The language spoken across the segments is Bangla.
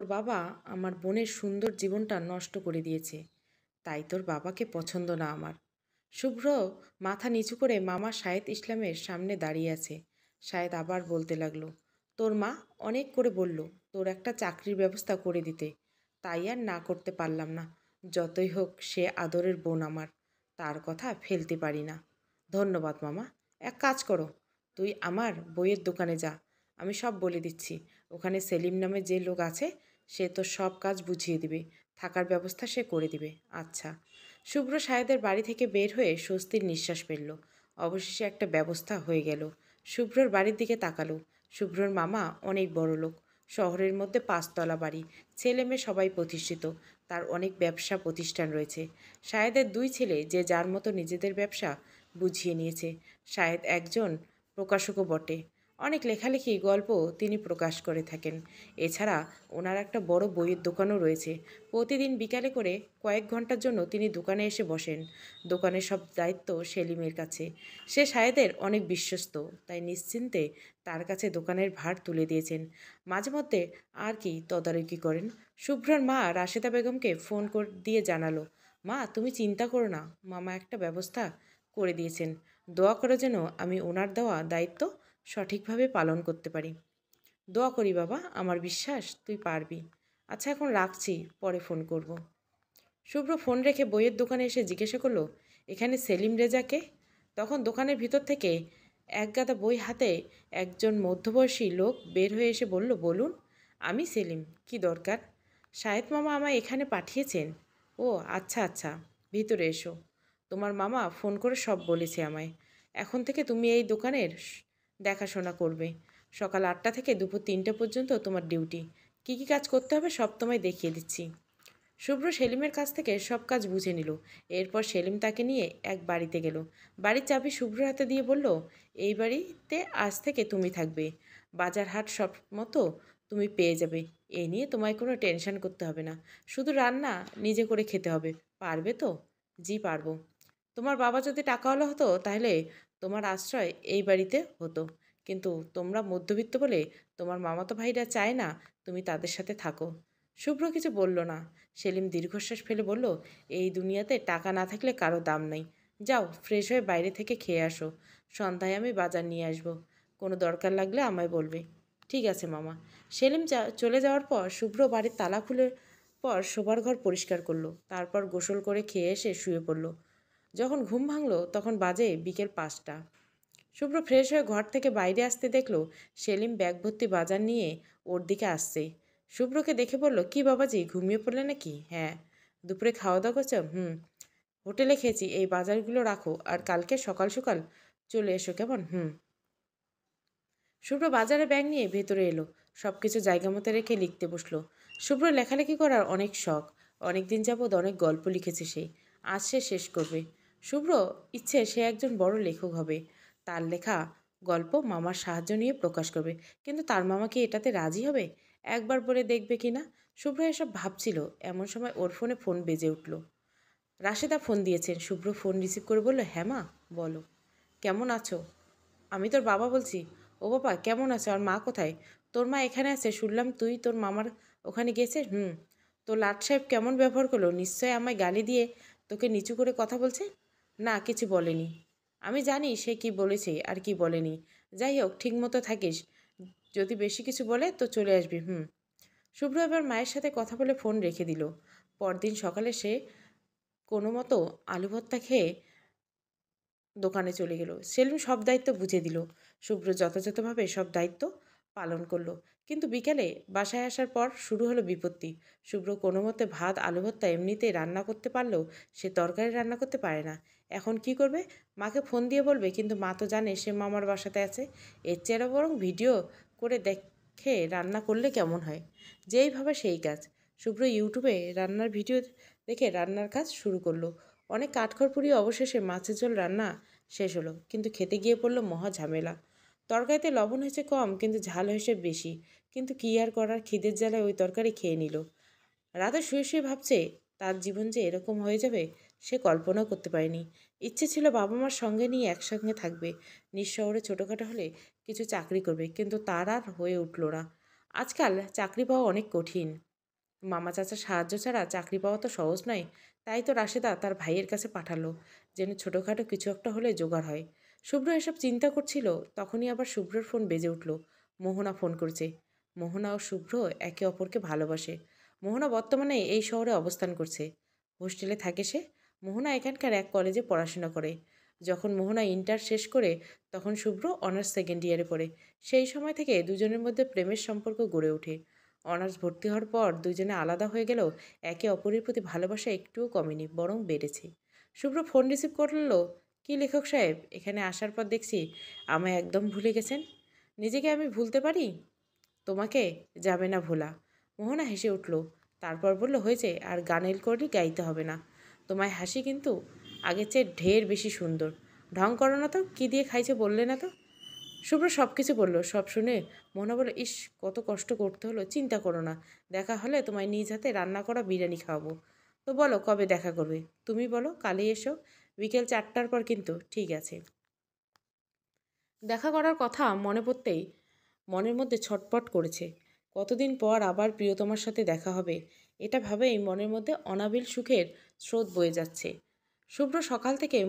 বাবা আমার বোনের সুন্দর জীবনটা নষ্ট করে দিয়েছে, তাই তোর বাবাকে পছন্দ না আমার। শুভ্র মাথা নিচু করে মামা শাহেদ ইসলামের সামনে দাঁড়িয়ে আছে। শাহেদ আবার বলতে লাগলো, তোর মা অনেক করে বলল তোর একটা চাকরির ব্যবস্থা করে দিতে, তাই আর না করতে পারলাম না। যতই হোক সে আদরের বোন আমার, তার কথা ফেলতে পারি না। ধন্যবাদ মামা। এক কাজ করো, তুই আমার বইয়ের দোকানে যা, আমি সব বলে দিচ্ছি। ওখানে সেলিম নামে যে লোক আছে সে তো সব কাজ বুঝিয়ে দিবে, থাকার ব্যবস্থা সে করে দিবে। আচ্ছা। শুভ্র সাহেদের বাড়ি থেকে বের হয়ে স্বস্তির নিঃশ্বাস ফেলল। অবশেষে একটা ব্যবস্থা হয়ে গেল। শুভ্রর বাড়ির দিকে তাকালো। শুভ্রর মামা অনেক বড় লোক, শহরের মধ্যে 5 তলা বাড়ি, ছেলে মেয়ে সবাই প্রতিষ্ঠিত, তার অনেক ব্যবসা প্রতিষ্ঠান রয়েছে। সাহেদের 2 ছেলে যে যার মতো নিজেদের ব্যবসা বুঝিয়ে নিয়েছে। সাহেদ একজন প্রকাশকও বটে, অনেক লেখালেখি গল্প তিনি প্রকাশ করে থাকেন। এছাড়া ওনার একটা বড় বইয়ের দোকানও রয়েছে। প্রতিদিন বিকালে করে কয়েক ঘন্টার জন্য তিনি দোকানে এসে বসেন। দোকানের সব দায়িত্ব সেলিমের কাছে। সে সাহেদের অনেক বিশ্বস্ত, তাই নিশ্চিন্তে তার কাছে দোকানের ভার তুলে দিয়েছেন। মাঝে মধ্যে আর কি তদারকি করেন। শুভ্রার মা রাশেদা বেগমকে ফোন দিয়ে জানালো, মা তুমি চিন্তা করো না, মামা একটা ব্যবস্থা করে দিয়েছেন। দোয়া করো যেন আমি ওনার দেওয়া দায়িত্ব সঠিকভাবে পালন করতে পারি। দোয়া করি বাবা, আমার বিশ্বাস তুই পারবি। আচ্ছা এখন রাখছি, পরে ফোন করব। শুভ্র ফোন রেখে বইয়ের দোকানে এসে জিজ্ঞাসা করলো, এখানে সেলিম রেজাকে? তখন দোকানের ভিতর থেকে এক গাদা বই হাতে একজন মধ্যবয়সী লোক বের হয়ে এসে বলল, বলুন। আমি সেলিম, কি দরকার? শাহেদ মামা আমায় এখানে পাঠিয়েছেন। ও আচ্ছা আচ্ছা, ভিতরে এসো। তোমার মামা ফোন করে সব বলেছে আমায়। এখন থেকে তুমি এই দোকানের দেখাশোনা করবে। সকাল 8টা থেকে দুপুর 3টে পর্যন্ত তোমার ডিউটি। কী কী কাজ করতে হবে সব তোমায় দেখিয়ে দিচ্ছি। শুভ্র সেলিমের কাছ থেকে সব কাজ বুঝে নিল। এরপর সেলিম তাকে নিয়ে এক বাড়িতে গেল। বাড়ির চাবি শুভ্র হাতে দিয়ে বলল, এই বাড়িতে আজ থেকে তুমি থাকবে। বাজার হাট সব মতো তুমি পেয়ে যাবে, এ নিয়ে তোমায় কোনো টেনশন করতে হবে না। শুধু রান্না নিজে করে খেতে হবে। পারবে তো? জি পারবো। তোমার বাবা যদি টাকাওয়ালা হতো তাহলে তোমার আশ্রয় এই বাড়িতে হতো, কিন্তু তোমরা মধ্যবিত্ত বলে তোমার মামাতো ভাইরা চায় না তুমি তাদের সাথে থাকো। শুভ্র কিছু বলল না। সেলিম দীর্ঘশ্বাস ফেলে বলল, এই দুনিয়াতে টাকা না থাকলে কারো দাম নেই। যাও ফ্রেশ হয়ে বাইরে থেকে খেয়ে আসো, সন্ধ্যায় আমি বাজার নিয়ে আসবো। কোনো দরকার লাগলে আমায় বলবে। ঠিক আছে মামা। সেলিম চলে যাওয়ার পর শুভ্র বাড়ির তালা খুলে পর শোবার ঘর পরিষ্কার করলো, তারপর গোসল করে খেয়ে এসে শুয়ে পড়লো। যখন ঘুম ভাঙলো তখন বাজে বিকেল 5টা। শুভ্র ফ্রেশ হয়ে ঘর থেকে বাইরে আসতে দেখলো সেলিম ব্যাগ ভর্তি বাজার নিয়ে ওর দিকে আসছে। শুভ্রকে দেখে বলল, কি বাবাজি, ঘুমিয়ে পড়লে নাকি? হ্যাঁ। দুপুরে খাওয়া দাওয়া করছো? হুম, হোটেলে খেয়েছি। এই বাজারগুলো রাখো আর কালকে সকাল সকাল চলে এসো, কেমন? হুম। শুভ্র বাজারে ব্যাগ নিয়ে ভেতরে এলো, সব কিছু জায়গা মতো রেখে লিখতে বসলো। শুভ্র লেখালেখি করার অনেক শখ, অনেক দিন যাবৎ অনেক গল্প লিখেছে সে, আজ সে শেষ করবে। শুভ্র ইচ্ছে সে একজন বড় লেখক হবে, তার লেখা গল্প মামার সাহায্য নিয়ে প্রকাশ করবে। কিন্তু তার মামা কি এটাতে রাজি হবে? একবার বলে দেখবে কি না? শুভ্র এসব ভাবছিল, এমন সময় ওর ফোনে ফোন বেজে উঠল। রাশেদা ফোন দিয়েছেন। শুভ্র ফোন রিসিভ করে বলল, হ্যাঁ মা বলো। কেমন আছো? আমি তোর বাবা বলছি। ও বাবা, কেমন আছো? আর মা কোথায়? তোর মা এখানে আছে, শুনলাম তুই তোর মামার ওখানে গেছিস। হুম। তো লাট সাহেব কেমন ব্যবহার করলো? নিশ্চয় আমায় গালি দিয়ে তোকে নিচু করে কথা বলছে। না, কিছু বলেনি। আমি জানি সে কি বলেছে আর কি বলেনি। যাই হোক, ঠিক মতো থাকিস, যদি বেশি কিছু বলে তো চলে আসবি। হুম। শুভ্র এবার মায়ের সাথে কথা বলে ফোন রেখে দিল। পরদিন সকালে সে কোনো মতো আলু ভর্তা খেয়ে দোকানে চলে গেল। সেলিম সব দায়িত্ব বুঝে দিল। শুভ্র যথাযথভাবে সব দায়িত্ব পালন করলো। কিন্তু বিকেলে বাসায় আসার পর শুরু হলো বিপত্তি। শুভ্র কোনো মতে ভাত আলু ভর্তা এমনিতেই রান্না করতে পারলেও সে তরকারি রান্না করতে পারে না। এখন কি করবে? মাকে ফোন দিয়ে বলবে, কিন্তু মা তো জানে সে মামার বাসাতে আছে। এর চেয়ে বরং ভিডিও করে দেখে রান্না করলে কেমন হয়। যেইভাবে সেই কাজ। শুভ্র ইউটিউবে রান্নার ভিডিও দেখে রান্নার কাজ শুরু করলো। অনেক কাঠখড় পুড়িয়ে অবশেষে মাছের ঝোল রান্না শেষ হলো, কিন্তু খেতে গিয়ে পড়লো মহা ঝামেলা। তরকারিতে লবণ হয়েছে কম, কিন্তু ঝাল হয়েছে বেশি। কিন্তু কী আর করার, খিদের জ্বালায় ওই তরকারি খেয়ে নিল। রাতে শুয়ে শুয়ে ভাবছে তার জীবন যে এরকম হয়ে যাবে সে কল্পনাও করতে পারেনি। ইচ্ছে ছিল বাবা মার সঙ্গে নিয়ে একসঙ্গে থাকবে, নিজ শহরে ছোটোখাটো হলে কিছু চাকরি করবে, কিন্তু তার আর হয়ে উঠল না। আজকাল চাকরি পাওয়া অনেক কঠিন। মামা চাচার সাহায্য ছাড়া চাকরি পাওয়া তো সহজ নয়। তাই তো রাশেদা তার ভাইয়ের কাছে পাঠালো, যেন ছোটোখাটো কিছু একটা হলে জোগাড় হয়। শুভ্র এসব চিন্তা করছিল, তখনই আবার শুভ্রর ফোন বেজে উঠল। মোহনা ফোন করছে। মোহনা ও শুভ্র একে অপরকে ভালোবাসে। মোহনা বর্তমানে এই শহরে অবস্থান করছে। হোস্টেলে থাকে সে। মোহনা এখানকার এক কলেজে পড়াশোনা করে। যখন মোহনা ইন্টার শেষ করে তখন শুভ্র অনার্স সেকেন্ড ইয়ারে পড়ে। সেই সময় থেকে দুজনের মধ্যে প্রেমের সম্পর্ক গড়ে ওঠে। অনার্স ভর্তি হওয়ার পর দুজনে আলাদা হয়ে গেলেও একে অপরের প্রতি ভালোবাসা একটুও কমেনি, বরং বেড়েছে। শুভ্র ফোন রিসিভ করলো। কি লেখক সাহেব, এখানে আসার পর দেখছি আমায় একদম ভুলে গেছেন। নিজেকে আমি ভুলতে পারি, তোমাকে যাবে না ভোলা। মোহনা হেসে উঠল। তারপর বলল, হয়েছে, আর গানের করি গাইতে হবে না। তোমায় হাসি কিন্তু আগের চেয়ে ঢের বেশি সুন্দর। ঢং করো না তো, কী দিয়ে খাইছে বললে না তো। শুভ্র সব কিছু বলল। সব শুনে মোহনা বলল, ইস, কত কষ্ট করতে হলো। চিন্তা করো না, দেখা হলে তোমায় নিজ হাতে রান্না করা বিরিয়ানি খাওয়াবো। তো বলো কবে দেখা করবে? তুমি বলো, কালই এসো, বিকেল 4টার পর কিন্তু। ঠিক আছে। দেখা করার কথা মনে পড়তেই মনের মধ্যে ছটপট করেছে। কতদিন পর আবার প্রিয়তমার সাথে দেখা হবে, এটা ভাবেই মনের মধ্যে অনাবিল সুখের স্রোত বয়ে যাচ্ছে। শুভ্র সকাল থেকে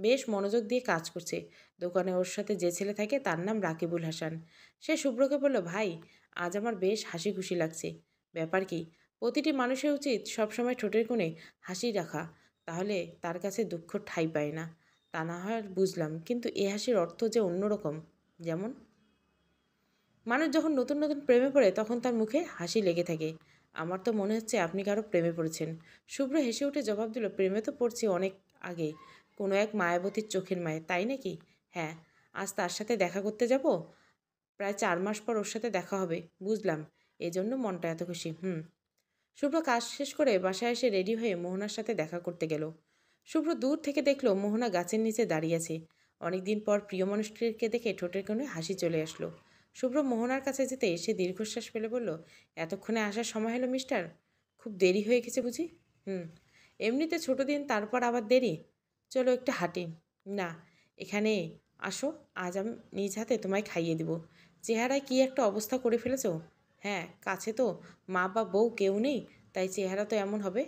বেশ মনোযোগ দিয়ে কাজ করছে। দোকানে ওর সাথে যে ছেলে থাকে তার নাম রাকিবুল হাসান। সে শুভ্রকে বলল, ভাই, আজ আমার বেশ হাসি খুশি লাগছে। ব্যাপার কি? প্রতিটি মানুষের উচিত সবসময় ঠোঁটের কোণে হাসি রাখা, তাহলে তার কাছে দুঃখ ঠাঁই পায় না। তা না হয় বুঝলাম, কিন্তু এ হাসির অর্থ যে অন্যরকম। যেমন, মানুষ যখন নতুন নতুন প্রেমে পড়ে তখন তার মুখে হাসি লেগে থাকে। আমার তো মনে হচ্ছে আপনি কারো প্রেমে পড়েছেন। শুভ্র হেসে উঠে জবাব দিল, প্রেমে তো পড়ছি অনেক আগে, কোনো এক মায়াবতীর চোখের মায়ে। তাই নাকি? হ্যাঁ, আজ তার সাথে দেখা করতে যাব। প্রায় 4 মাস পর ওর সাথে দেখা হবে। বুঝলাম, এজন্য মনটা এত খুশি। শুভ্র কাজ শেষ করে বাসায় এসে রেডি হয়ে মোহনার সাথে দেখা করতে গেল। শুভ্র দূর থেকে দেখলো মোহনা গাছের নিচে দাঁড়িয়ে আছে। অনেকদিন পর প্রিয় মানুষটিকে দেখে ঠোঁটের কোণে হাসি চলে আসলো। শুভ্র মোহনার কাছে যেতে সে দীর্ঘশ্বাস ফেলে বলল, এতক্ষণে আসার সময় হলো মিস্টার? খুব দেরি হয়ে গেছে বুঝি? হুম, এমনিতে ছোট দিন, তারপর আবার দেরি। চলো একটু হাঁটি। না, এখানে আসো, আজ আমি নিজ হাতে তোমায় খাইয়ে দিব। চেহারায় কি একটা অবস্থা করে ফেলেছো। হ্যাঁ, কাছে তো মা বা বউ কেউ নেই, তাই চেহারা তো এমন হবে।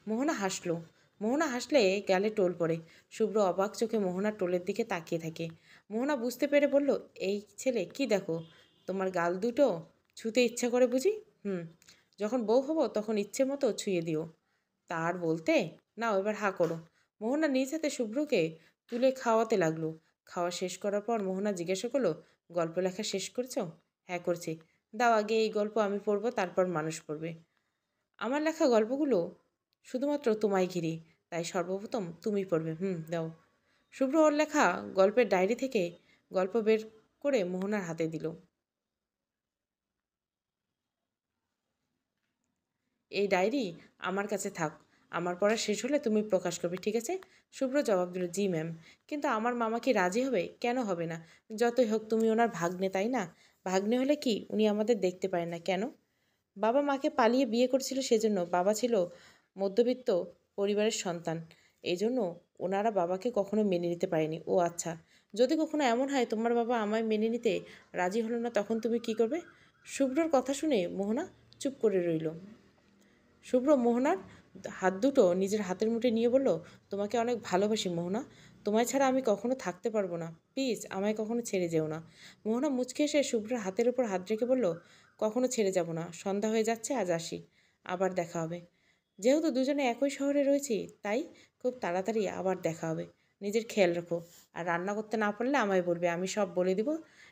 মোহনা হাসলো। মোহনা হাসলে গালে টোল পড়ে। শুভ্র অবাক চোখে মোহনার টোলের দিকে তাকিয়ে থাকে। মোহনা বুঝতে পেরে বলল, এই ছেলে কি দেখো, তোমার গাল দুটো ছুঁতে ইচ্ছা করে বুঝি? হুম, যখন বউ হব তখন ইচ্ছে মতো ছুঁয়ে দিও। তার বলতে, নাও এবার হা করো। মোহনা নিজ হাতে শুভ্রকে তুলে খাওয়াতে লাগলো। খাওয়া শেষ করার পর মোহনা জিজ্ঞাসা করলো, গল্প লেখা শেষ করেছো? হ্যাঁ, করছি। দাও আগে এই গল্প আমি পড়বো, তারপর মানুষ পড়বে। আমার লেখা গল্পগুলো শুধুমাত্র তোমায় ঘিরে, তাই সর্বপ্রথম তুমি পড়বে। দাও। শুভ্র ওর লেখা গল্পের ডায়েরি থেকে গল্প বের করে মোহনার হাতে দিল। এই ডায়েরি আমার কাছে থাক, আমার পড়া শেষ হলে তুমি প্রকাশ করবে, ঠিক আছে? শুভ্র জবাব দিল, জি ম্যাম। কিন্তু আমার মামা কি রাজি হবে? কেন হবে না? যতই হোক তুমি ওনার ভাগ্নে, তাই না? ভাগ্নে হলে কি উনি আমাদের দেখতে পায় না কেন? বাবা মাকে পালিয়ে বিয়ে করেছিল, সেজন্য। বাবা ছিল মধ্যবিত্ত পরিবারের সন্তান, এই জন্য ওনারা বাবাকে কখনো মেনে নিতে পারেনি। ও আচ্ছা, যদি কখনো এমন হয় তোমার বাবা আমায় মেনে নিতে রাজি হলো না, তখন তুমি কি করবে? শুভ্রর কথা শুনে মোহনা চুপ করে রইল। শুভ্র মোহনার হাত দুটো নিজের হাতের মুঠে নিয়ে বলল, তোমাকে অনেক ভালোবাসি মোহনা। তোমায় ছাড়া আমি কখনো থাকতে পারবো না। প্লিজ আমায় কখনো ছেড়ে যেও না। মোহনা মুচকে এসে শুভ্রের হাতের উপর হাত রেখে বলল, কখনো ছেড়ে যাব না। সন্ধ্যা হয়ে যাচ্ছে, আজ আসি, আবার দেখা হবে। যেহেতু দুজনে একই শহরে রয়েছি, তাই খুব তাড়াতাড়ি আবার দেখা হবে। নিজের খেয়াল রাখো। আর রান্না করতে না পারলে আমায় বলবে, আমি সব বলে দিব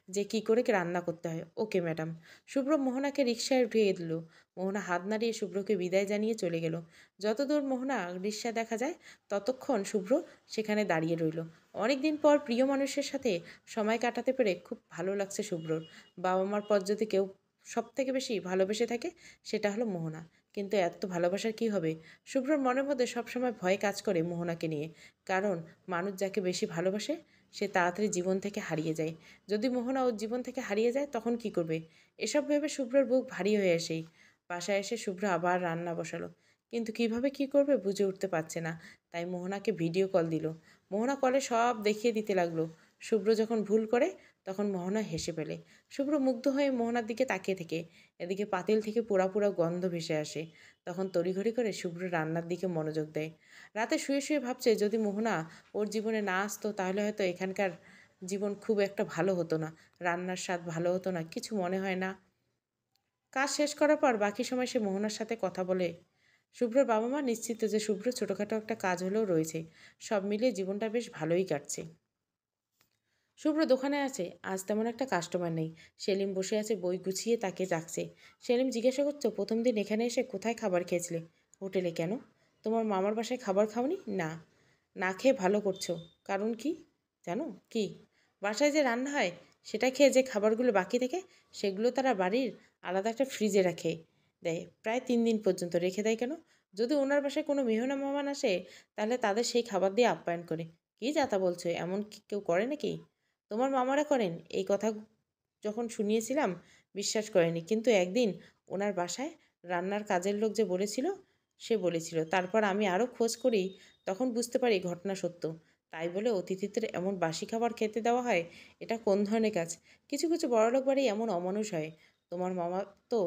যে কি করে কি রান্না করতে হয়। Okay madam. শুভ্র মোহনাকে রিকশায় উঠিয়ে দিল। মোহনা হাত নাড়িয়ে শুভ্রকে বিদায় জানিয়ে চলে গেল। যতদূর মোহনা রিকশা দেখা যায় ততক্ষণ শুভ্র সেখানে দাঁড়িয়ে রইল। অনেক দিন পর প্রিয় মানুষের সাথে সময় কাটাতে পেরে খুব ভালো লাগছে শুভ্রর। বাবা মার পর যদি কেউ সব থেকে বেশি ভালোবেসে থাকে, সেটা হলো মোহনা। কিন্তু এত ভালোবাসার কি হবে? শুভ্রর মনের মধ্যে সবসময় ভয় কাজ করে মোহনাকে নিয়ে। কারণ মানুষ যাকে বেশি ভালোবাসে সে তাড়াতাড়ি জীবন থেকে হারিয়ে যায়। যদি মোহনা ওর জীবন থেকে হারিয়ে যায় তখন কি করবে? এসব ভেবে শুভ্রর বুক ভারী হয়ে আসেই। বাসায় এসে শুভ্র আবার রান্না বসালো। কিন্তু কিভাবে কি করবে বুঝে উঠতে পারছে না। তাই মোহনাকে ভিডিও কল দিল। মোহনা কলে সব দেখিয়ে দিতে লাগলো। শুভ্র যখন ভুল করে তখন মোহনা হেসে ফেলে। শুভ্র মুগ্ধ হয়ে মোহনার দিকে তাকিয়ে থেকে। এদিকে পাতিল থেকে পোড়া পোড়া গন্ধ ভেসে আসে। তখন তড়িঘড়ি করে শুভ্র রান্নার দিকে মনোযোগ দেয়। রাতে শুয়ে শুয়ে ভাবছে যদি মোহনা ওর জীবনে না আসতো তাহলে হয়তো এখানকার জীবন খুব একটা ভালো হতো না, রান্নার স্বাদ ভালো হতো না, কিছু মনে হয় না। কাজ শেষ করার পর বাকি সময় সে মোহনার সাথে কথা বলে। শুভ্রর বাবা মা নিশ্চিত যে শুভ্র ছোটোখাটো একটা কাজ হলেও রয়েছে, সব মিলিয়ে জীবনটা বেশ ভালোই কাটছে। শুভ্র দোকানে আছে, আজ তেমন একটা কাস্টমার নেই। সেলিম বসে আছে বই গুছিয়ে তাকে ডাকছে। সেলিম জিজ্ঞাসা করছো প্রথম দিন এখানে এসে কোথায় খাবার খেয়েছিলে? হোটেলে। কেন? তোমার মামার বাসায় খাবার খাওনি? না। না খেয়ে ভালো করছো। কারণ কি জানো? কি? বাসায় যে রান্না হয় সেটা খেয়ে যে খাবারগুলো বাকি থাকে সেগুলো তারা বাড়ির আলাদা একটা ফ্রিজে রাখে দেয়, প্রায় 3 দিন পর্যন্ত রেখে দেয়। কেন? যদি ওনার বাসায় কোনো মেহমান মেহমান আসে তাহলে তাদের সেই খাবার দিয়ে আপ্যায়ন করে। কি যাতা বলছো, এমন কি কেউ করে নাকি? তোমার মামারা করেন। এই কথা যখন শুনিয়েছিলাম বিশ্বাস করেনি, কিন্তু একদিন ওনার বাসায় রান্নার কাজের লোক যে বলেছিল সে বলেছিল, তারপর আমি আরও খোঁজ করি, তখন বুঝতে পারি ঘটনা সত্য। তাই বলে অতিথিদের এমন বাসি খাবার খেতে দেওয়া হয়, এটা কোন ধরনের কাজ? কিছু কিছু বড়লোক বাড়ি এমন অমানুষ হয়। তোমার মামা তো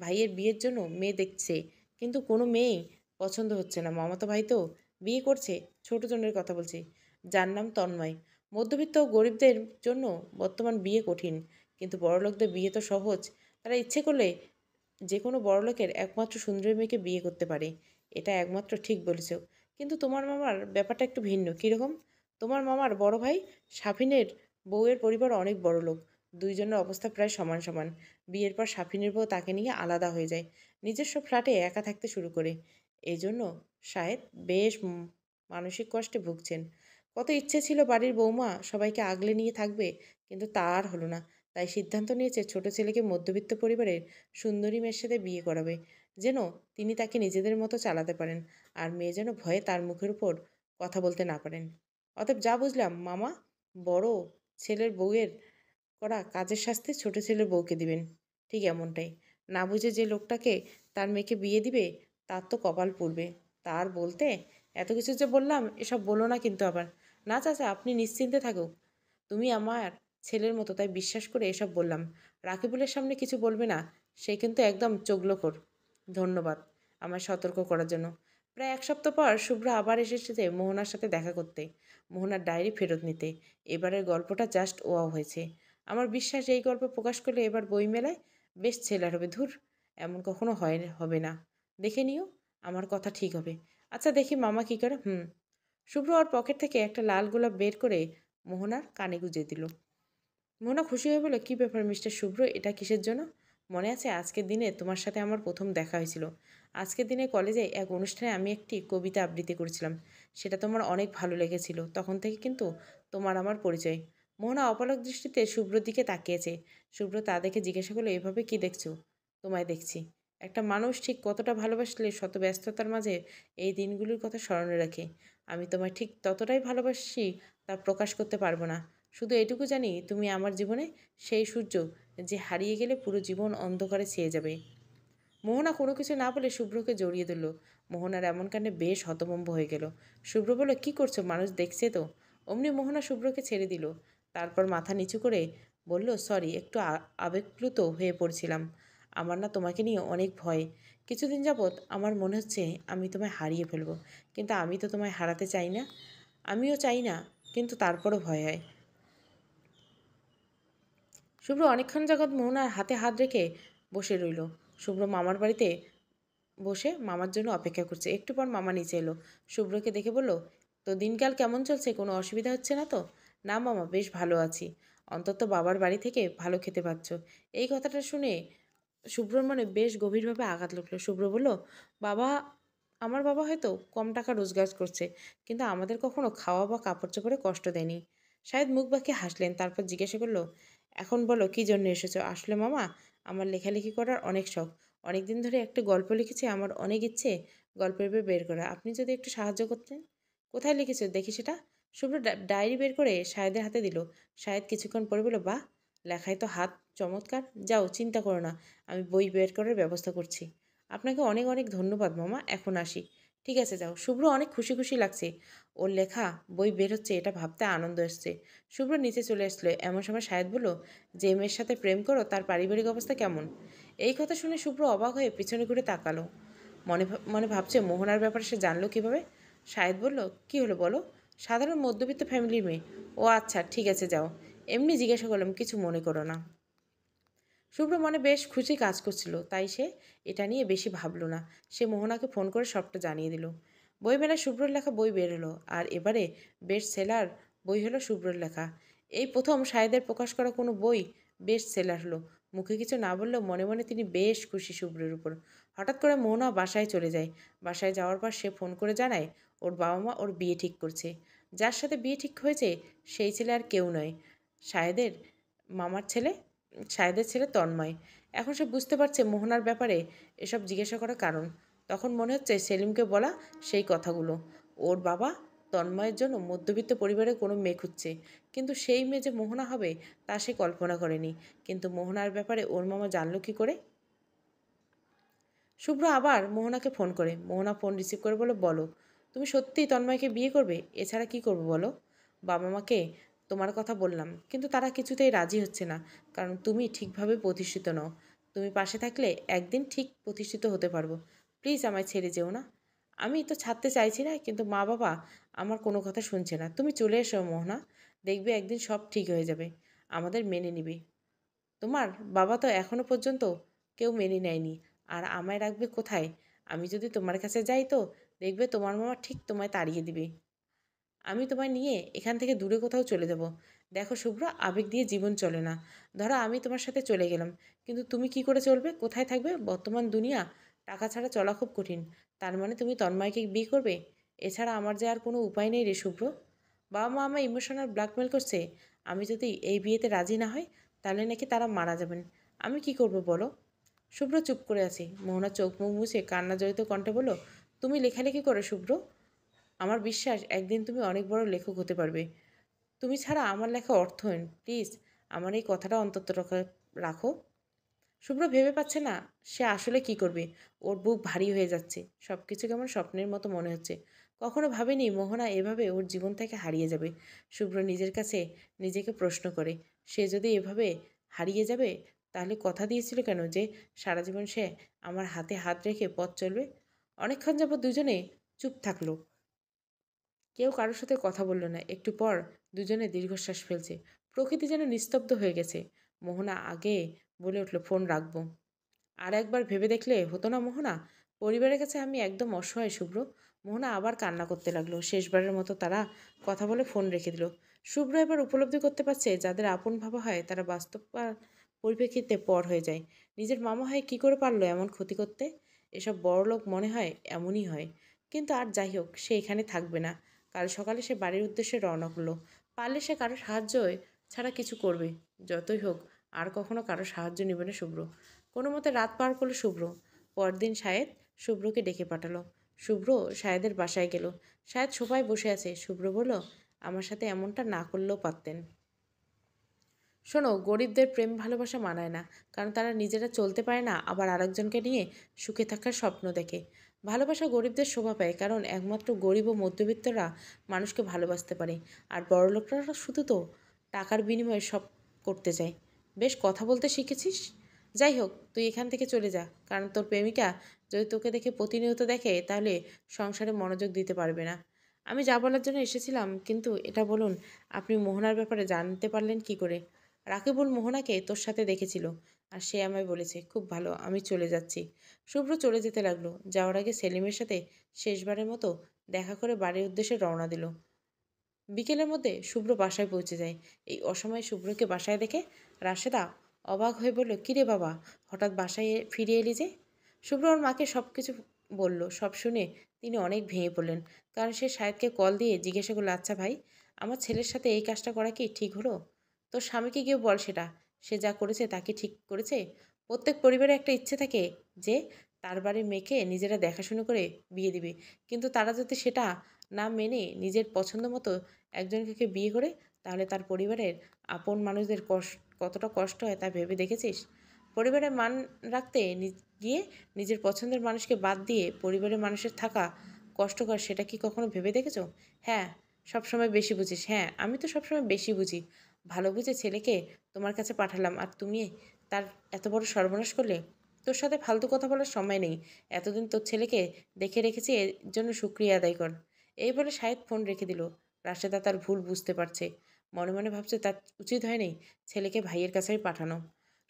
ভাইয়ের বিয়ের জন্য মেয়ে দেখছে, কিন্তু কোনো মেয়েই পছন্দ হচ্ছে না। মামাতো ভাই তো বিয়ে করছে, ছোট জনের কথা বলছি, যার নাম তন্ময়। মধ্যবিত্ত ও গরিবদের জন্য বর্তমান বিয়ে কঠিন, কিন্তু বড়লোকদের বিয়ে তো সহজ। তারা ইচ্ছে করলে যে কোনো বড়লোকের একমাত্র সুন্দরী মেয়েকে বিয়ে করতে পারে। এটা একমাত্র ঠিক বলেছ। কিন্তু তোমার মামার ব্যাপারটা একটু ভিন্ন। কীরকম? তোমার মামার বড় ভাই সাফিনের বউয়ের পরিবার অনেক বড় লোক। দুইজনের অবস্থা প্রায় সমান সমান। বিয়ের পর সাফিনের বউ তাকে নিয়ে আলাদা হয়ে যায়, নিজস্ব ফ্ল্যাটে একা থাকতে শুরু করে। এই জন্য শায়েদ বেশ মানসিক কষ্টে ভুগছেন। কত ইচ্ছে ছিল বাড়ির বৌমা সবাইকে আগলে নিয়ে থাকবে, কিন্তু তা আর হলো না। তাই সিদ্ধান্ত নিয়েছে ছোট ছেলেকে মধ্যবিত্ত পরিবারের সুন্দরী মেয়ের সাথে বিয়ে করাবে, যেন তিনি তাকে নিজেদের মতো চালাতে পারেন, আর মেয়ে যেন ভয়ে তার মুখের উপর কথা বলতে না পারেন। অতএব যা বুঝলাম, মামা বড় ছেলের বউয়ের করা কাজের শাস্তি ছোট ছেলের বউকে দিবেন। ঠিক এমনটাই। না বুঝে যে লোকটাকে তার মেয়েকে বিয়ে দিবে তার তো কপাল পুড়বে। তার বলতে এত কিছু যে বললাম, এসব বলো না কিন্তু আবার। না চাচা, আপনি নিশ্চিন্তে থাকুক, তুমি আমার ছেলের মতো, তাই বিশ্বাস করে এসব বললাম। রাকিবুলের সামনে কিছু বলবে না, সে কিন্তু একদম চোগলোখোর। ধন্যবাদ আমায় সতর্ক করার জন্য। প্রায় 1 সপ্তাহ পর শুভ্রা আবার এসেছে মোহনার সাথে দেখা করতে, মোহনার ডায়েরি ফেরত নিতে। এবারের গল্পটা জাস্ট ওয়াও হয়েছে। আমার বিশ্বাস এই গল্প প্রকাশ করলে এবার বই মেলায় বেশ সেলার হবে। ধুর, এমন কখনো হবে না। দেখে নিও, আমার কথা ঠিক হবে। আচ্ছা দেখি মামা কী করে। শুভ্র ওর পকেট থেকে একটা লাল গোলাপ বের করে মোহনার কানে গুঁজে দিল। মোহনা খুশি হয়ে বলল, কী ব্যাপার মিস্টার শুভ্র, এটা কিসের জন্য? মনে আছে আজকের দিনে তোমার সাথে আমার প্রথম দেখা হয়েছিল? আজকের দিনে কলেজে এক অনুষ্ঠানে আমি একটি কবিতা আবৃত্তি করেছিলাম, সেটা তোমার অনেক ভালো লেগেছিল। তখন থেকে কিন্তু তোমার আমার পরিচয়। মোহনা অপলক দৃষ্টিতে শুভ্রর দিকে তাকিয়েছে। শুভ্র তা দেখে জিজ্ঞাসা করলো, এভাবে কি দেখছো? তোমায় দেখছি। একটা মানুষ ঠিক কতটা ভালোবাসলে শত ব্যস্ততার মাঝে এই দিনগুলির কথা স্মরণে রাখে। আমি তোমায় ঠিক ততটাই ভালোবাসি, তা প্রকাশ করতে পারবো না। শুধু এটুকু জানি তুমি আমার জীবনে সেই সূর্য, যে হারিয়ে গেলে পুরো জীবন অন্ধকারে ছেয়ে যাবে। মোহনা কোনো কিছু না বলে শুভ্রকে জড়িয়ে ধরল। মোহনার এমন কাণ্ডে বেশ হতভম্ব হয়ে গেল। শুভ্র বলল, কী করছো, মানুষ দেখছে তো? অমনি মোহনা শুভ্রকে ছেড়ে দিল। তারপর মাথা নিচু করে বলল, সরি, একটু আবেগপ্লুত হয়ে পড়ছিলাম। আমার না তোমাকে নিয়ে অনেক ভয়। কিছুদিন যাবৎ আমার মনে হচ্ছে আমি তোমায় হারিয়ে ফেলবো, কিন্তু আমি তো তোমায় হারাতে চাই না। আমিও চাই না, কিন্তু তারপরও ভয় হয়। শুভ্র অনেকক্ষণ যাবৎ মোহনার হাতে হাত রেখে বসে রইল। শুভ্র মামার বাড়িতে বসে মামার জন্য অপেক্ষা করছে। একটু পর মামা নিচে এলো। শুভ্রকে দেখে বলল, তো দিনকাল কেমন চলছে, কোনো অসুবিধা হচ্ছে না তো? না মামা, বেশ ভালো আছি। অন্তত বাবার বাড়ি থেকে ভালো খেতে পাচ্ছ। এই কথাটা শুনে শুভ্রর মনে বেশ গভীরভাবে আঘাত লাগলো। শুভ্র বলল, বাবা আমার বাবা হয়তো কম টাকা রোজগার করছে, কিন্তু আমাদের কখনো খাওয়া বা কাপড় চোপড়ে কষ্ট দেয়নি। শায়দ মুখ বাঁকিয়ে হাসলেন, তারপর জিজ্ঞাসা করলো, এখন বলো কী জন্য এসেছো? আসলে মামা, আমার লেখালেখি করার অনেক শখ। অনেক দিন ধরে একটা গল্প লিখেছি, আমার অনেক ইচ্ছে গল্পের বই বের করা। আপনি যদি একটু সাহায্য করতেন। কোথায় লিখেছো দেখি সেটা? শুভ্র ডায়েরি বের করে শাহেদের হাতে দিল। শাহেদ কিছুক্ষণ পরে বলল, বাহ, লেখায় তো হাত চমৎকার। যাও, চিন্তা করো না, আমি বই বের করার ব্যবস্থা করছি। আপনাকে অনেক অনেক ধন্যবাদ মামা, এখন আসি। ঠিক আছে যাও। শুভ্র অনেক খুশি খুশি লাগছে। ওর লেখা বই বের হচ্ছে এটা ভাবতে আনন্দ এসছে। শুভ্র নিচে চলে আসলো। এমন সময় শাহেদ বলল, যে মেয়ের সাথে প্রেম করো তার পারিবারিক অবস্থা কেমন? এই কথা শুনে শুভ্র অবাক হয়ে পিছনে ঘুরে তাকালো। মনে ভাবছে মোহনার ব্যাপারে সে জানলো কিভাবে। শাহেদ বলল, কি হলো বলো? সাধারণ মধ্যবিত্ত ফ্যামিলির মেয়ে। ও আচ্ছা, ঠিক আছে যাও। এমনি জিজ্ঞাসা করলাম, কিছু মনে করো না। শুভ্র মনে বেশ খুশি কাজ করছিল, তাই সে এটা নিয়ে বেশি ভাবলো না। সে মোহনাকে ফোন করে সবটা জানিয়ে দিল। বই মেলায় শুভ্রর লেখা বই বের হলো, আর এবারে বেস্ট সেলার বই হলো শুভ্রর লেখা। এই প্রথম শাহেদের প্রকাশ করা কোনো বই বেস্ট সেলার হলো। মুখে কিছু না বললেও মনে মনে তিনি বেশ খুশি শুভ্রের উপর। হঠাৎ করে মোহনা বাসায় চলে যায়। বাসায় যাওয়ার পর সে ফোন করে জানায় ওর বাবা মা ওর বিয়ে ঠিক করছে। যার সাথে বিয়ে ঠিক হয়েছে সেই ছেলে আর কেউ নয়, শাহেদের মামার ছেলে, শাহেদের ছেলে তন্ময়। এখন সে বুঝতে পারছে মোহনার ব্যাপারে এসব জিজ্ঞাসা করার কারণ। তখন মনে হচ্ছে সেলিমকে বলা সেই কথাগুলো। ওর বাবা তন্ময়ের জন্য মধ্যবিত্ত পরিবারে কোনো মেয়ে খুঁজছে, কিন্তু সেই মেয়ে যে মোহনা হবে তা সে কল্পনা করেনি। কিন্তু মোহনার ব্যাপারে ওর মামা জানলো কী করে? শুভ্র আবার মোহনাকে ফোন করে। মোহনা ফোন রিসিভ করে বলে, বলো, তুমি সত্যিই তন্ময়কে বিয়ে করবে? এছাড়া কি করবো বলো? বাবা মাকে তোমার কথা বললাম, কিন্তু তারা কিছুতেই রাজি হচ্ছে না, কারণ তুমি ঠিকভাবে প্রতিষ্ঠিত নও। তুমি পাশে থাকলে একদিন ঠিক প্রতিষ্ঠিত হতে পারবো। প্লিজ আমায় ছেড়ে যেও না। আমি তো ছাড়তে চাইছি না, কিন্তু মা বাবা আমার কোনো কথা শুনছে না। তুমি চলে এসো মোহনা, দেখবে একদিন সব ঠিক হয়ে যাবে। আমাদের মেনে নিবে। তোমার বাবা তো এখনো পর্যন্ত কেউ মেনে নেয়নি, আর আমায় রাখবে কোথায়? আমি যদি তোমার কাছে যাই তো দেখবে তোমার মামা ঠিক তোমায় তাড়িয়ে দিবে। আমি তোমায় নিয়ে এখান থেকে দূরে কোথাও চলে যাব। দেখো শুভ্র, আবেগ দিয়ে জীবন চলে না। ধরো আমি তোমার সাথে চলে গেলাম, কিন্তু তুমি কি করে চলবে, কোথায় থাকবে? বর্তমান দুনিয়া টাকা ছাড়া চলা খুব কঠিন। তার মানে তুমি তন্ময়কে বিয়ে করবে? এছাড়া আমার যে আর কোনো উপায় নেই রে শুভ্র। বাবা মা আমায় ইমোশনাল ব্ল্যাকমেল করছে। আমি যদি এই বিয়েতে রাজি না হই তাহলে নাকি তারা মারা যাবেন। আমি কি করব বলো? শুভ্র চুপ করে আছে। মোহনা চোখ মুখ মুছে কান্না জড়িত কণ্ঠে বলল, তুমি লেখালেখি করো শুভ্র। আমার বিশ্বাস একদিন তুমি অনেক বড় লেখক হতে পারবে। তুমি ছাড়া আমার লেখা অর্থহীন। প্লিজ আমার এই কথাটা অন্তত রাখো। শুভ্র ভেবে পাচ্ছে না সে আসলে কি করবে। ওর বুক ভারী হয়ে যাচ্ছে। সব কিছু কেমন স্বপ্নের মতো মনে হচ্ছে। কখনো ভাবেনি মোহনা এভাবে ওর জীবন থেকে হারিয়ে যাবে। শুভ্র নিজের কাছে নিজেকে প্রশ্ন করে, সে যদি এভাবে হারিয়ে যাবে তাহলে কথা দিয়েছিল কেন যে সারা জীবন সে আমার হাতে হাত রেখে পথ চলবে? অনেকক্ষণ যাবত দুজনে চুপ থাকলো। কেউ কারোর সাথে কথা বলল না। একটু পর দুজনে দীর্ঘশ্বাস ফেলছে। প্রকৃতি যেন নিস্তব্ধ হয়ে গেছে। মোহনা আগে বলে উঠল, ফোন রাখবো। আর একবার ভেবে দেখলে হতো না মোহনা? পরিবারের কাছে আমি একদম অসহায় শুভ্র। মোহনা আবার কান্না করতে লাগলো। শেষবারের মতো তারা কথা বলে ফোন রেখে দিল। শুভ্র এবার উপলব্ধি করতে পারছে যাদের আপন ভাবা হয় তারা বাস্তব পরিপ্রেক্ষিতে পর হয়ে যায়। নিজের মামা হয় কি করে পারলো এমন ক্ষতি করতে? এসব বড়লোক মনে হয় এমনই হয়। কিন্তু আর যাই হোক, সে এখানে থাকবে না। কাল সকালে সে বাড়ির উদ্দেশ্যে রওনা করলো। পারলে সে কারো সাহায্য ছাড়া কিছু করবে। যতই হোক আর কখনো কারো সাহায্য নেবে না শুভ্র। কোনো মতে রাত পার করলো শুভ্র। পরদিন শাহেদ শুভ্রকে ডেকে পাঠালো। শুভ্র শাহেদের বাসায় গেল। শাহেদ সোফায় বসে আছে। শুভ্র বলল, আমার সাথে এমনটা না করলেও পারতেন। শোনো, গরিবদের প্রেম ভালোবাসা মানায় না, কারণ তারা নিজেরা চলতে পারে না, আবার আরেকজনকে নিয়ে সুখে থাকার স্বপ্ন দেখে। ভালোবাসা গরিবদের শোভা পায়, কারণ একমাত্র গরিব ও মধ্যবিত্তরা মানুষকে ভালোবাসতে পারে। আর বড়লোকরা শুধু তো টাকার বিনিময়ে সব করতে চায়। বেশ কথা বলতে শিখেছিস। যাই হোক, তুই এখান থেকে চলে যা, কারণ তোর প্রেমিকা যদি তোকে দেখে প্রতিনিয়ত দেখে তাহলে সংসারে মনোযোগ দিতে পারবে না। আমি যা বলার জন্য এসেছিলাম, কিন্তু এটা বলুন, আপনি মোহনার ব্যাপারে জানতে পারলেন কি করে? রাকিবুল মোহনাকে তোর সাথে দেখেছিল, আর সে আমায় বলেছে। খুব ভালো, আমি চলে যাচ্ছি। শুভ্র চলে যেতে লাগলো। যাওয়ার আগে সেলিমের সাথে শেষবারের মতো দেখা করে বাড়ির উদ্দেশ্যে রওনা দিল। বিকেলের মধ্যে শুভ্র বাসায় পৌঁছে যায়। এই অসময়ে শুভ্রকে বাসায় দেখে রাশেদা অবাক হয়ে বলল, কিরে বাবা, হঠাৎ বাসায় ফিরে এলি যে? শুভ্র ওর মাকে সব কিছু বলল। সব শুনে তিনি অনেক ভেঙে পড়লেন, কারণ সে শাহেদকে কল দিয়ে জিজ্ঞাসা করলো, আচ্ছা ভাই, আমার ছেলের সাথে এই কাজটা করা কি ঠিক হলো? তোর স্বামীকে গিয়ে বল সেটা, সে যা করেছে তা কি ঠিক করেছে? প্রত্যেক পরিবারে একটা ইচ্ছে থাকে যে তার বাড়ির মেয়েকে নিজেরা দেখাশুনো করে বিয়ে দিবে, কিন্তু তারা যদি সেটা না মেনে নিজের পছন্দ মতো একজনকে বিয়ে করে, তাহলে তার পরিবারের আপন মানুষদের কতটা কষ্ট হয় তা ভেবে দেখেছিস? পরিবারের মান রাখতে গিয়ে নিজের পছন্দের মানুষকে বাদ দিয়ে পরিবারের মানুষের থাকা কষ্টকর সেটা কি কখনো ভেবে দেখেছো? হ্যাঁ, সবসময় বেশি বুঝিস। হ্যাঁ, আমি তো সবসময় বেশি বুঝি। ভালো বুঝে ছেলেকে তোমার কাছে পাঠালাম আর তুমি তার এত বড় সর্বনাশ করলে। তোর সাথে ফালতু কথা বলার সময় নেই। এতদিন তোর ছেলেকে দেখে রেখেছি, এর জন্য শুক্রিয়া আদায় কর। এই বলে শাহেদ ফোন রেখে দিল। রাশেদা তার ভুল বুঝতে পারছে। মনে মনে ভাবছে তার উচিত হয়নি ছেলেকে ভাইয়ের কাছেই পাঠানো।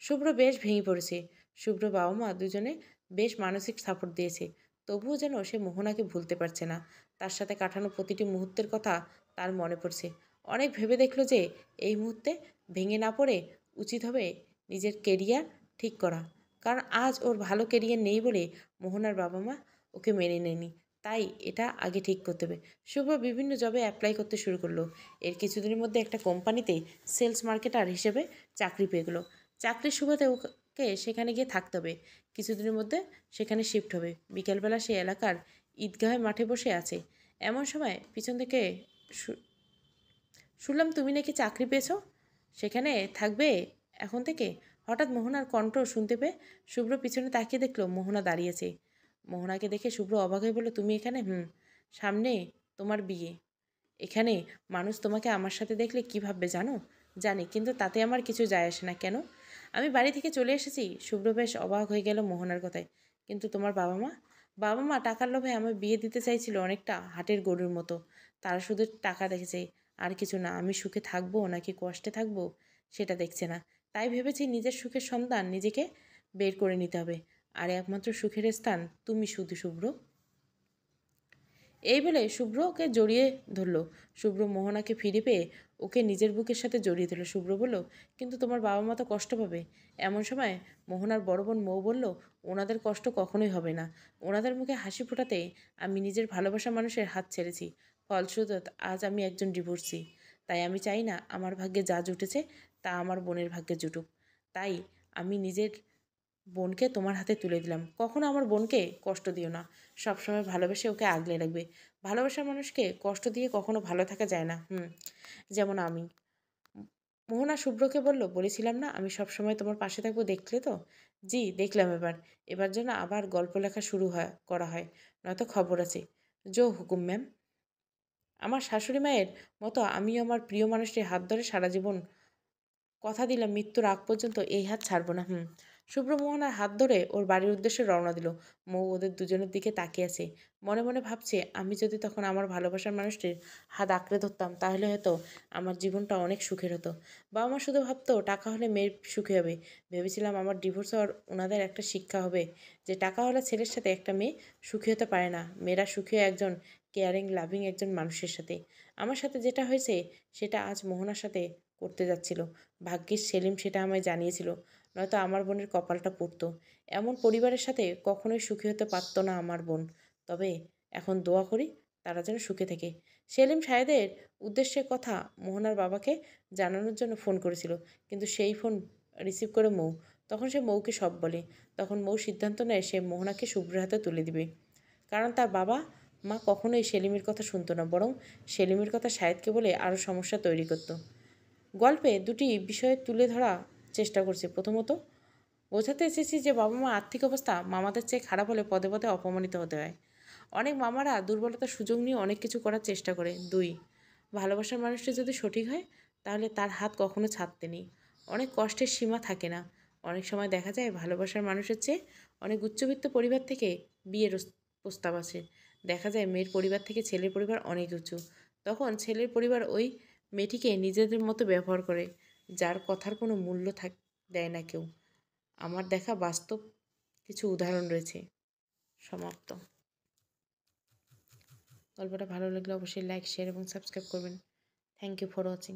শুভ্র বেশ ভেঙে পড়েছে। শুভ্র বাবা মা দুজনে বেশ মানসিক সাপোর্ট দিয়েছে। তবুও যেন সে মোহনাকে ভুলতে পারছে না। তার সাথে কাটানো প্রতিটি মুহূর্তের কথা তার মনে পড়ছে। অনেক ভেবে দেখলো যে এই মুহূর্তে ভেঙে না পড়ে উচিত হবে নিজের কেরিয়ার ঠিক করা। কারণ আজ ওর ভালো কেরিয়ার নেই বলে মোহনার বাবা মা ওকে মেনে নেয়নি। তাই এটা আগে ঠিক করতে হবে। শুভ বিভিন্ন জবে অ্যাপ্লাই করতে শুরু করলো। এর কিছুদিনের মধ্যে একটা কোম্পানিতে সেলস মার্কেটার হিসেবে চাকরি পেয়ে গেলো। চাকরির সুবাদে ওকে সেখানে গিয়ে থাকতে হবে। কিছুদিনের মধ্যে সেখানে শিফট হবে। বিকেলবেলা সে এলাকার ঈদগাহের মাঠে বসে আছে। এমন সময় পিছন থেকে শুনলাম তুমি নাকি চাকরি পেয়েছো, সেখানে থাকবে এখন থেকে? হঠাৎ মোহনার কণ্ঠ শুনতে পেয়ে শুভ্র পিছনে তাকিয়ে দেখলো মোহনা দাঁড়িয়েছে। মোহনাকে দেখে শুভ্র অবাক হয়ে বলল, তুমি এখানে? সামনে তোমার বিয়ে। এখানে মানুষ তোমাকে আমার সাথে দেখলে কী ভাববে জানো? জানি, কিন্তু তাতে আমার কিছু যায় আসে না। কেন? আমি বাড়ি থেকে চলে এসেছি। শুভ্র বেশ অবাক হয়ে গেল মোহনার কথায়। কিন্তু তোমার বাবা মা? বাবা মা টাকার লোভে আমার বিয়ে দিতে চাইছিল, অনেকটা হাটের গরুর মতো। তারা শুধু টাকা দেখেছে, আর কিছু না। আমি সুখে থাকবো নাকি কষ্টে থাকবো সেটা দেখছে না। তাই ভেবেছি নিজের সুখের সন্তান নিজেকে বের করে নিতে হবে। আর একমাত্র সুখের স্থান তুমি শুধু, শুভ্র। এই বলে শুভ্রকে জড়িয়ে ধরল। শুভ্র মোহনাকে ফিরে পেয়ে ওকে নিজের বুকের সাথে জড়িয়ে ধরল। শুভ্র বলল, কিন্তু তোমার বাবা মা তো কষ্ট পাবে। এমন সময় মোহনার বড় বোন মৌ বলল, ওনাদের কষ্ট কখনোই হবে না। ওনাদের মুখে হাসি ফোটাতে আমি নিজের ভালোবাসা মানুষের হাত ছেড়েছি। ফলস্বরূপ আজ আমি একজন ডিভোর্সি। তাই আমি চাই না আমার ভাগ্যে যা জুটেছে তা আমার বোনের ভাগ্যে জুটুক। তাই আমি নিজের বোনকে তোমার হাতে তুলে দিলাম। কখনো আমার বোনকে কষ্ট দিও না। সবসময় ভালোবেসে ওকে আগলে রাখবে। ভালোবাসার মানুষকে কষ্ট দিয়ে কখনো ভালো থাকা যায় না। যেমন আমি। মোহনা শুভ্রকে বলল, বলেছিলাম না আমি সবসময় তোমার পাশে থাকবো, দেখলে তো? জি দেখলাম। এবার যেন আবার গল্প লেখা শুরু করা হয়, নয়তো খবর আছে। জো হুকুম ম্যাম। আমার শাশুড়ি মায়ের মতো আমিও আমার প্রিয় মানুষটির হাত ধরে সারা জীবন কথা দিলাম মৃত্যুর আগ পর্যন্ত এই হাত ছাড়বো না। শুভ্র মোহনার হাত ধরে ওর বাড়ির উদ্দেশ্যে রওনা দিল। মৌ ওদের দুজনের দিকে তাকিয়ে আছে। মনে মনে ভাবছে, আমি যদি তখন আমার ভালোবাসার মানুষটির হাত আঁকড়ে ধরতাম তাহলে হয়তো আমার জীবনটা অনেক সুখের হতো। বাবা মা শুধু ভাবতো টাকা হলে মেয়ের সুখী হবে। ভেবেছিলাম আমার ডিভোর্স হওয়ার ওনাদের একটা শিক্ষা হবে যে টাকা হলে ছেলের সাথে একটা মেয়ে সুখী হতে পারে না। মেয়েরা সুখী হয় একজন কেয়ারিং লাভিং একজন মানুষের সাথে। আমার সাথে যেটা হয়েছে সেটা আজ মোহনার সাথে করতে যাচ্ছিল। ভাগ্যিস সেলিম সেটা আমায় জানিয়েছিল, নয়তো আমার বোনের কপালটা পুড়তো। এমন পরিবারের সাথে কখনোই সুখী হতে পারতো না আমার বোন। তবে এখন দোয়া করি তারা যেন সুখে থাকে। সেলিম সাহেদের উদ্দেশ্যে কথা মোহনার বাবাকে জানানোর জন্য ফোন করেছিল, কিন্তু সেই ফোন রিসিভ করে মৌ। তখন সে মৌকে সব বলে। তখন মৌ সিদ্ধান্ত নেয় সে মোহনাকে শুভ্রের হাতে তুলে দিবে। কারণ তার বাবা মা কখনোই সেলিমের কথা শুনতো না, বরং সেলিমের কথা শাহেদকে বলে আরও সমস্যা তৈরি করতো। গল্পে দুটি বিষয় তুলে ধরা চেষ্টা করছে। প্রথমত, বোঝাতে এসেছি যে বাবা মা আর্থিক অবস্থা মামাদের চেয়ে খারাপ হলে পদে পদে অপমানিত হতে হয়। অনেক মামারা দুর্বলতার সুযোগ নিয়ে অনেক কিছু করার চেষ্টা করে। দুই, ভালোবাসার মানুষটি যদি সঠিক হয় তাহলে তার হাত কখনো ছাড়তে নেই। অনেক কষ্টের সীমা থাকে না। অনেক সময় দেখা যায় ভালোবাসার মানুষের চেয়ে অনেক উচ্চবিত্ত পরিবার থেকে বিয়ের প্রস্তাব আসে। দেখা যায় মেয়ের পরিবার থেকে ছেলের পরিবার অনেক উঁচু। তখন ছেলের পরিবার ওই মেয়েটিকে নিজেদের মতো ব্যবহার করে, যার কথার কোনো মূল্য দেয় না কেউ। আমার দেখা বাস্তব কিছু উদাহরণ রয়েছে। সমাপ্ত। গল্পটা ভালো লাগলে অবশ্যই লাইক, শেয়ার এবং সাবস্ক্রাইব করবেন। Thank you for watching.